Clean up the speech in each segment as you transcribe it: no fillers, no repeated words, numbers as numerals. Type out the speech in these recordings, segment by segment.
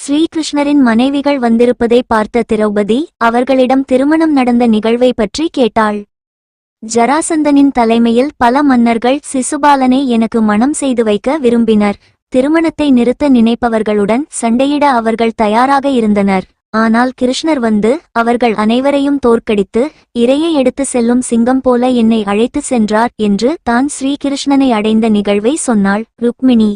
ஸ்ரீகிருஷ்ணரின் மனைவிகள் வந்திருப்பதை பார்த்த திரௌபதி அவர்களிடம் திருமணம் நடந்த நிகழ்வை பற்றி கேட்டாள். ஜராசந்தனின் தலைமையில் பல மன்னர்கள் சிசுபாலனை எனக்கு மணம் செய்து வைக்க விரும்பினர். திருமணத்தை நிறுத்த நினைப்பவர்களுடன் சண்டையிட அவர்கள் தயாராக இருந்தனர். ஆனால் கிருஷ்ணர் வந்து அவர்கள் அனைவரையும் தோற்கடித்து இரையை எடுத்து செல்லும் சிங்கம் போல என்னை அழைத்து சென்றார் என்று தான் ஸ்ரீகிருஷ்ணனை அடைந்த நிகழ்வை சொன்னாள் ருக்மிணி.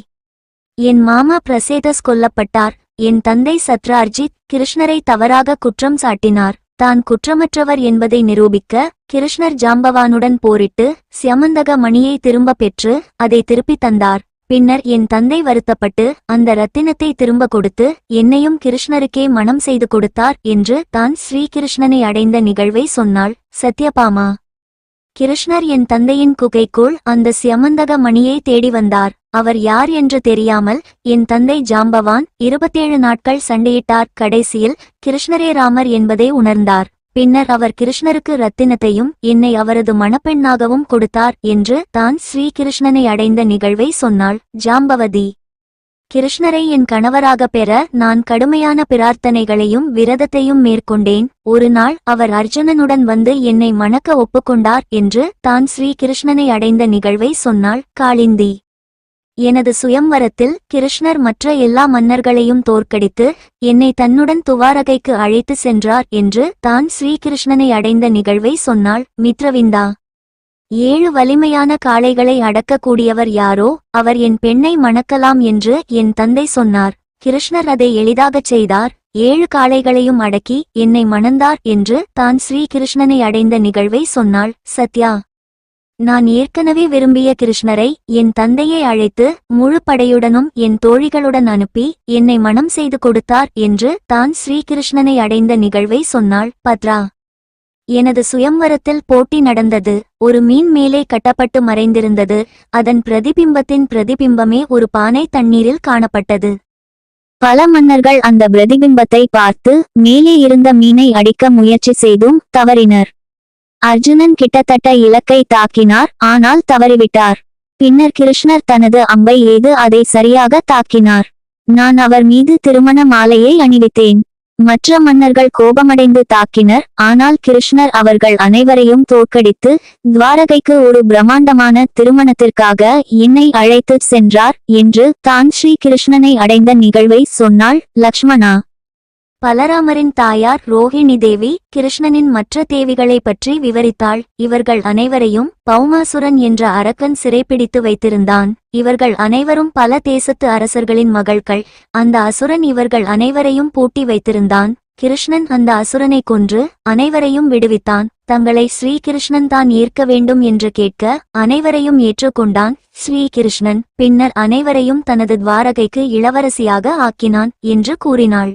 என் மாமா பிரசேதஸ் கொல்லப்பட்டார். என் தந்தை சத்ரார்ஜித் கிருஷ்ணரை தவறாக குற்றம் சாட்டினார். தான் குற்றமற்றவர் என்பதை நிரூபிக்க கிருஷ்ணர் ஜாம்பவானுடன் போரிட்டு சியமந்தக மணியை திரும்ப பெற்று அதை திருப்பி தந்தார். பின்னர் என் தந்தை வருத்தப்பட்டு அந்த ரத்தினத்தை திரும்ப கொடுத்து என்னையும் கிருஷ்ணருக்கே மணம் செய்து கொடுத்தார் என்று தான் ஸ்ரீகிருஷ்ணனை அடைந்த நிகழ்வை சொன்னாள் சத்யபாமா. கிருஷ்ணர் என் தந்தையின் குகைக்குள் அந்த சியமந்தக மணியை தேடி வந்தார். அவர் யார் என்று தெரியாமல் என் தந்தை ஜாம்பவான் 27 நாட்கள் சண்டையிட்டார். கடைசியில் கிருஷ்ணரே ராமர் என்பதை உணர்ந்தார். பின்னர் அவர் கிருஷ்ணருக்கு ரத்தினத்தையும் என்னை அவரது மணப்பெண்ணாகவும் கொடுத்தார் என்று தான் ஸ்ரீகிருஷ்ணனை அடைந்த நிகழ்வை சொன்னாள் ஜாம்பவதி. கிருஷ்ணரை என் கணவராக பெற நான் கடுமையான பிரார்த்தனைகளையும் விரதத்தையும் மேற்கொண்டேன். ஒரு நாள் அவர் அர்ஜுனனுடன் வந்து என்னை மணக்க ஒப்புக்கொண்டார் என்று தான் ஸ்ரீகிருஷ்ணனை அடைந்த நிகழ்வை சொன்னாள் காளிந்தி. எனது சுயம்வரத்தில் கிருஷ்ணர் மற்ற எல்லா மன்னர்களையும் தோற்கடித்து என்னை தன்னுடன் துவாரகைக்கு அழைத்து சென்றார் என்று தான் ஸ்ரீகிருஷ்ணனை அடைந்த நிகழ்வை சொன்னாள் மித்ரவிந்தா. 7 வலிமையான காளைகளை அடக்கக்கூடியவர் யாரோ அவர் என் பெண்ணை மணக்கலாம் என்று என் தந்தை சொன்னார். கிருஷ்ணர் அதை எளிதாகச் செய்தார். 7 காளைகளையும் அடக்கி என்னை மணந்தார் என்று தான் ஸ்ரீகிருஷ்ணனை அடைந்த நிகழ்வை சொன்னாள் சத்யா. நான் ஏற்கனவே விரும்பிய கிருஷ்ணரை என் தந்தையை அழைத்து முழு படையுடனும் என் தோழிகளுடன் அனுப்பி என்னை மணம் செய்து கொடுத்தார் என்று தான் ஸ்ரீகிருஷ்ணனை அடைந்த நிகழ்வை சொன்னாள் பத்ரா. எனது சுயம்வரத்தில் போட்டி நடந்தது. ஒரு மீன் மேலே கட்டப்பட்டு மறைந்திருந்தது. அதன் பிரதிபிம்பத்தின் பிரதிபிம்பமே ஒரு பானை தண்ணீரில் காணப்பட்டது. பல மன்னர்கள் அந்த பிரதிபிம்பத்தை பார்த்து மேலே இருந்த மீனை அடிக்க முயற்சி செய்தும் தவறினர். அர்ஜுனன் கிட்டத்தட்ட இலக்கை தாக்கினார், ஆனால் தவறிவிட்டார். பின்னர் கிருஷ்ணர் தனது அம்பை எய்து அதை சரியாக தாக்கினார். நான் அவர் மீது திருமண மாலையை அணிவித்தேன். மற்ற மன்னர்கள் கோபமடைந்து தாக்கினர், ஆனால் கிருஷ்ணர் அவர்கள் அனைவரையும் தோற்கடித்து துவாரகைக்கு ஒரு பிரம்மாண்டமான திருமணத்திற்காக என்னை அழைத்து சென்றார் என்று தான் ஸ்ரீகிருஷ்ணனை அடைந்த நிகழ்வை சொன்னாள் லக்ஷ்மணா. பலராமரின் தாயார் ரோஹிணி தேவி கிருஷ்ணனின் மற்ற தேவிகளை பற்றி விவரித்தாள். இவர்கள் அனைவரையும் பௌமாசுரன் என்ற அரக்கன் சிறைப்பிடித்து வைத்திருந்தான். இவர்கள் அனைவரும் பல தேசத்து அரசர்களின் மகள்கள். அந்த அசுரன் இவர்கள் அனைவரையும் பூட்டி வைத்திருந்தான். கிருஷ்ணன் அந்த அசுரனை கொன்று அனைவரையும் விடுவித்தான். தங்களை ஸ்ரீகிருஷ்ணன் தான் ஏற்க வேண்டும் என்று கேட்க அனைவரையும் ஏற்றுக்கொண்டான் ஸ்ரீகிருஷ்ணன். பின்னர் அனைவரையும் தனது துவாரகைக்கு இளவரசியாக ஆக்கினான் என்று கூறினாள்.